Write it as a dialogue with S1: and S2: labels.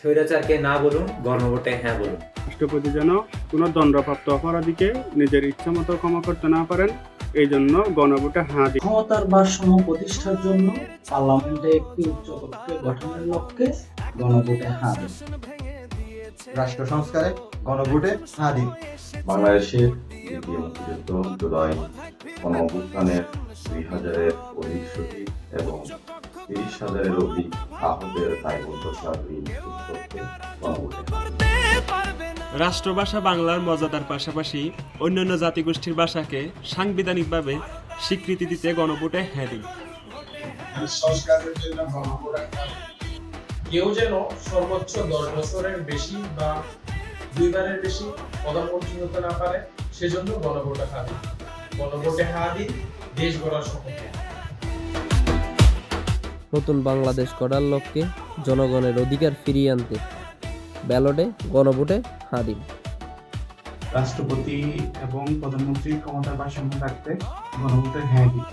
S1: স্বৈরাচারকে না বলুন, গণভোটে হ্যাঁ বলুন।
S2: রাষ্ট্রপতি যেন কোনো দণ্ডপ্রাপ্ত অপরাধীকে নিজের ইচ্ছামতো ক্ষমা করতে না পারেন, এই জন্য গণভোটে হ্যাঁ দিন।
S3: ক্ষমতার ভারসাম্য প্রতিষ্ঠার জন্য পার্লামেন্টে একটি উচ্চকক্ষ গঠনের লক্ষ্যে গণভোটে হ্যাঁ দিন।
S4: রাষ্ট্র সংস্কারে গণভোটে হ্যাঁ দিন।
S5: বাংলাদেশের দ্বিতীয় মুক্তিযুদ্ধ, জুলাই গণঅভ্যুত্থানের ২,০০০-এর অধিক শহীদ এবং ৩০,০০০-এর অধিক আহতের দায়বদ্ধতা নিশ্চিত করতে গণভোটে
S6: রাষ্ট্রভাষা বাংলার মর্যাদার পাশাপাশি অন্যান্য জাতিগোষ্ঠীর ভাষাকে সাংবিধানিকভাবে স্বীকৃতি দিতে গণভোটে হ্যাঁ দিন।
S7: সংস্কারের জন্য গণভোটে কেউ যেন সর্বোচ্চ 10 বছরের বেশি বা 2 বারের বেশি প্রধানমন্ত্রী হতে না পারে, সেজন্য গণভোটে হ্যাঁ দিন। গণভোটে হ্যাঁ দিন, দেশ গড়ার শপথে।
S8: নতুন বাংলাদেশ গড়ার লক্ষ্যে জনগণের অধিকার ফিরিয়ে আনতে ব্যালটে গণভোটে হ্যাঁ দিন।
S2: রাষ্ট্রপতি এবং প্রধানমন্ত্রীর ক্ষমতার ভারসাম্য রাখতে গণভোটে হ্যাঁ দিন।